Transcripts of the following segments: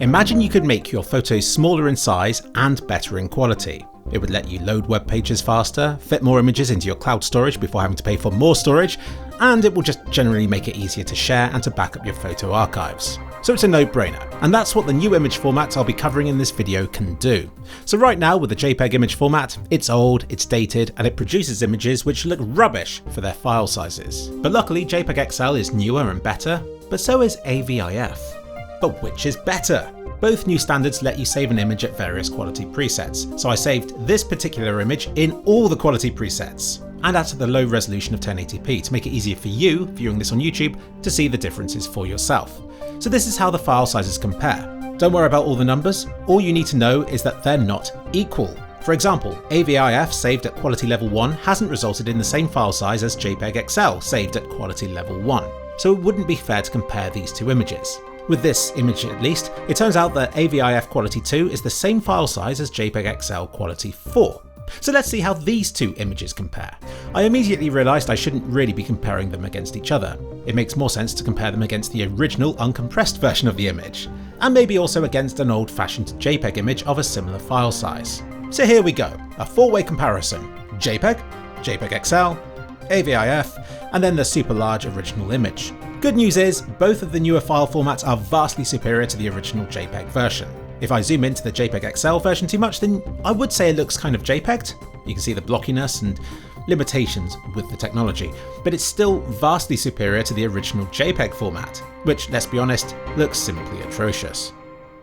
Imagine you could make your photos smaller in size and better in quality. It would let you load web pages faster, fit more images into your cloud storage before having to pay for more storage, and it will just generally make it easier to share and to back up your photo archives. So it's a no-brainer, and that's what the new image formats I'll be covering in this video can do. So right now with the JPEG image format, it's old, it's dated, and it produces images which look rubbish for their file sizes. But luckily JPEG XL is newer and better, but so is AVIF. But which is better? Both new standards let you save an image at various quality presets, so I saved this particular image in all the quality presets, and at the low resolution of 1080p to make it easier for you, viewing this on YouTube, to see the differences for yourself. So this is how the file sizes compare. Don't worry about all the numbers, all you need to know is that they're not equal. For example, AVIF saved at quality level 1 hasn't resulted in the same file size as JPEG XL saved at quality level 1, so it wouldn't be fair to compare these two images. With this image at least, it turns out that AVIF quality 2 is the same file size as JPEG XL quality 4. So let's see how these two images compare. I immediately realised I shouldn't really be comparing them against each other. It makes more sense to compare them against the original uncompressed version of the image, and maybe also against an old-fashioned JPEG image of a similar file size. So here we go, a four-way comparison: JPEG, JPEG XL, AVIF, and then the super large original image. Good news is, both of the newer file formats are vastly superior to the original JPEG version. If I zoom into the JPEG XL version too much, then I would say it looks kind of JPEG'd. You can see the blockiness and limitations with the technology, but it's still vastly superior to the original JPEG format, which, let's be honest, looks simply atrocious.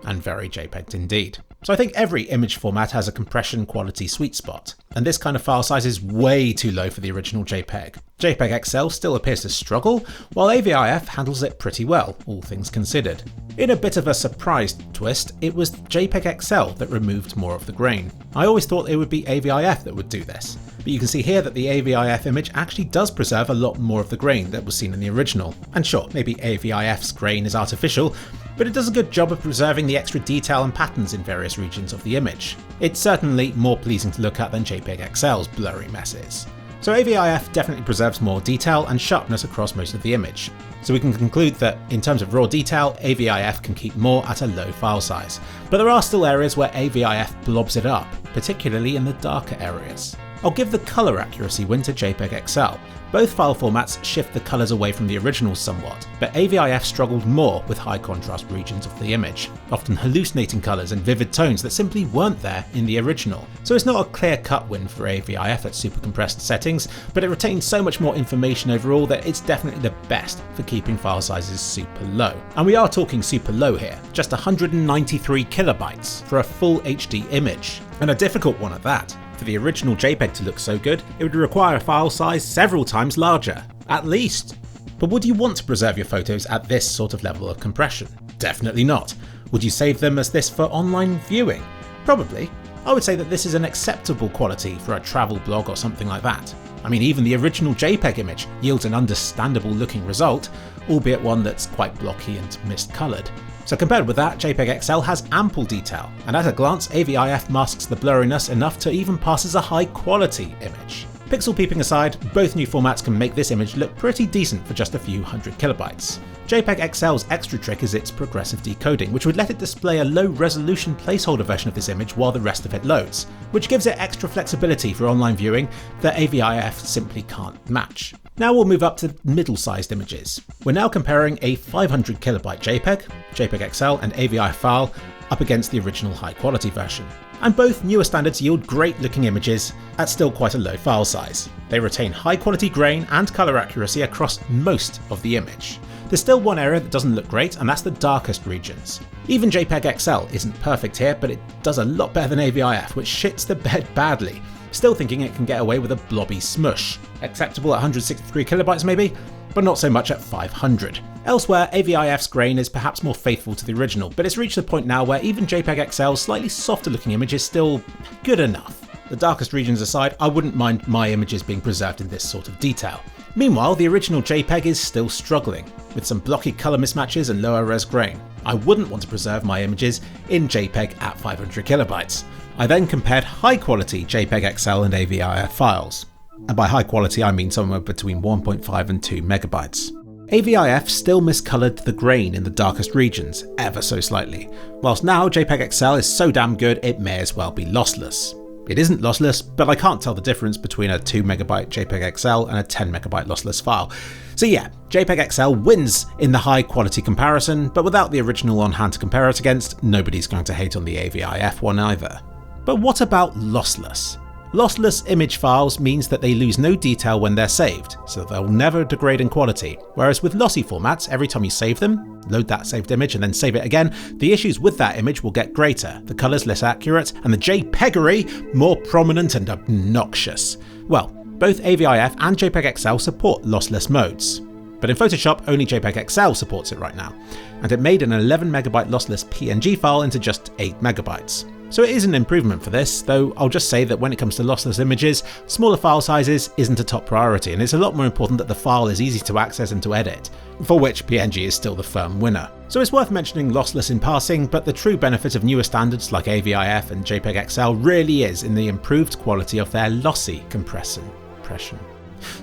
And very JPEG'd indeed. So I think every image format has a compression quality sweet spot, and this kind of file size is way too low for the original JPEG. JPEG XL still appears to struggle, while AVIF handles it pretty well, all things considered. In a bit of a surprise twist, it was JPEG XL that removed more of the grain. I always thought it would be AVIF that would do this, but you can see here that the AVIF image actually does preserve a lot more of the grain that was seen in the original. And sure, maybe AVIF's grain is artificial, but it does a good job of preserving the extra detail and patterns in various regions of the image. It's certainly more pleasing to look at than JPEG XL's blurry messes. So AVIF definitely preserves more detail and sharpness across most of the image. So we can conclude that in terms of raw detail, AVIF can keep more at a low file size. But there are still areas where AVIF blobs it up, particularly in the darker areas. I'll give the colour accuracy win to JPEG XL. Both file formats shift the colours away from the original somewhat, but AVIF struggled more with high contrast regions of the image, often hallucinating colours and vivid tones that simply weren't there in the original. So it's not a clear-cut win for AVIF at super compressed settings, but it retains so much more information overall that it's definitely the best for keeping file sizes super low. And we are talking super low here, just 193 kilobytes for a full HD image, and a difficult one at that. For the original JPEG to look so good, it would require a file size several times larger, at least. But would you want to preserve your photos at this sort of level of compression? Definitely not. Would you save them as this for online viewing? Probably. I would say that this is an acceptable quality for a travel blog or something like that. I mean, even the original JPEG image yields an understandable looking result, albeit one that's quite blocky and mist-coloured. So compared with that, JPEG XL has ample detail, and at a glance AVIF masks the blurriness enough to even pass as a high quality image. Pixel peeping aside, both new formats can make this image look pretty decent for just a few hundred kilobytes. JPEG XL's extra trick is its progressive decoding, which would let it display a low resolution placeholder version of this image while the rest of it loads, which gives it extra flexibility for online viewing that AVIF simply can't match. Now we'll move up to middle-sized images. We're now comparing a 500 kilobyte JPEG, JPEG XL and AVIF file up against the original high-quality version. And both newer standards yield great-looking images at still quite a low file size. They retain high-quality grain and colour accuracy across most of the image. There's still one area that doesn't look great, and that's the darkest regions. Even JPEG XL isn't perfect here, but it does a lot better than AVIF, which shits the bed badly. Still thinking it can get away with a blobby smush. Acceptable at 163 kilobytes maybe, but not so much at 500. Elsewhere, AVIF's grain is perhaps more faithful to the original, but it's reached the point now where even JPEG XL's slightly softer looking image is still good enough. The darkest regions aside, I wouldn't mind my images being preserved in this sort of detail. Meanwhile, the original JPEG is still struggling, with some blocky colour mismatches and lower res grain. I wouldn't want to preserve my images in JPEG at 500 kilobytes. I then compared high quality JPEG XL and AVIF files. And by high quality I mean somewhere between 1.5 and 2 megabytes. AVIF still miscoloured the grain in the darkest regions, ever so slightly, whilst now JPEG XL is so damn good it may as well be lossless. It isn't lossless, but I can't tell the difference between a 2MB JPEG XL and a 10MB lossless file. So yeah, JPEG XL wins in the high quality comparison, but without the original on hand to compare it against, nobody's going to hate on the AVIF one either. But what about lossless? Lossless image files means that they lose no detail when they're saved, so they'll never degrade in quality, whereas with lossy formats, every time you save them, load that saved image and then save it again, the issues with that image will get greater, the colours less accurate, and the JPEGery more prominent and obnoxious. Well, both AVIF and JPEG XL support lossless modes, but in Photoshop only JPEG XL supports it right now, and it made an 11MB lossless PNG file into just 8MB. So it is an improvement for this, though I'll just say that when it comes to lossless images, smaller file sizes isn't a top priority, and it's a lot more important that the file is easy to access and to edit, for which PNG is still the firm winner. So it's worth mentioning lossless in passing, but the true benefit of newer standards like AVIF and JPEG XL really is in the improved quality of their lossy compression.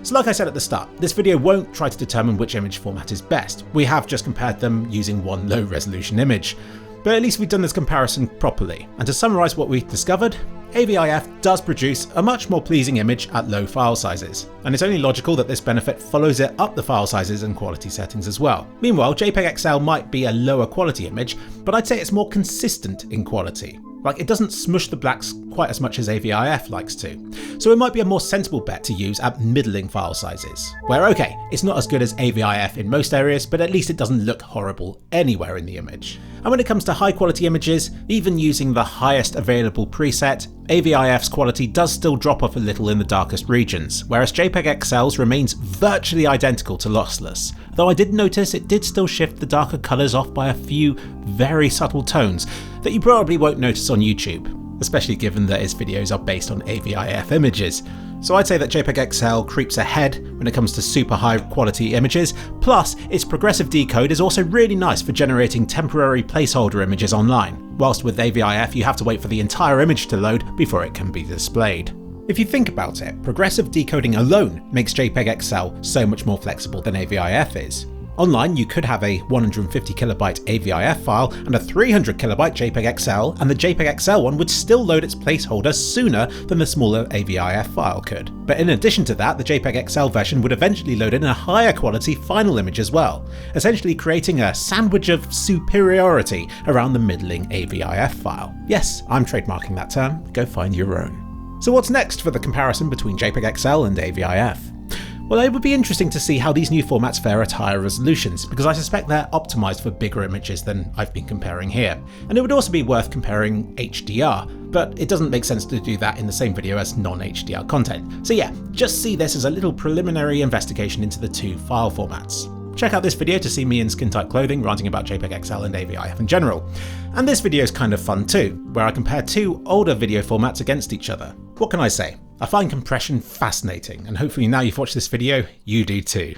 So like I said at the start, this video won't try to determine which image format is best. We have just compared them using one low resolution image. But at least we've done this comparison properly, and to summarise what we've discovered, AVIF does produce a much more pleasing image at low file sizes, and it's only logical that this benefit follows it up the file sizes and quality settings as well. Meanwhile, JPEG XL might be a lower quality image, but I'd say it's more consistent in quality. Like, it doesn't smush the blacks quite as much as AVIF likes to. So it might be a more sensible bet to use at middling file sizes, where okay, it's not as good as AVIF in most areas, but at least it doesn't look horrible anywhere in the image. And when it comes to high quality images, even using the highest available preset, AVIF's quality does still drop off a little in the darkest regions, whereas JPEG XL's remains virtually identical to lossless, though I did notice it did still shift the darker colours off by a few very subtle tones that you probably won't notice on YouTube, especially given that its videos are based on AVIF images. So I'd say that JPEG XL creeps ahead when it comes to super high quality images, plus its progressive decode is also really nice for generating temporary placeholder images online, whilst with AVIF you have to wait for the entire image to load before it can be displayed. If you think about it, progressive decoding alone makes JPEG XL so much more flexible than AVIF is. Online, you could have a 150KB AVIF file and a 300KB JPEG XL, and the JPEG XL one would still load its placeholder sooner than the smaller AVIF file could. But in addition to that, the JPEG XL version would eventually load in a higher quality final image as well, essentially creating a sandwich of superiority around the middling AVIF file. Yes, I'm trademarking that term, go find your own. So what's next for the comparison between JPEG XL and AVIF? Well, it would be interesting to see how these new formats fare at higher resolutions, because I suspect they're optimised for bigger images than I've been comparing here. And it would also be worth comparing HDR, but it doesn't make sense to do that in the same video as non-HDR content. So yeah, just see this as a little preliminary investigation into the two file formats. Check out this video to see me in skin tight clothing ranting about JPEG XL and AVIF in general. And this video is kind of fun too, where I compare two older video formats against each other. What can I say? I find compression fascinating, and hopefully now you've watched this video, you do too.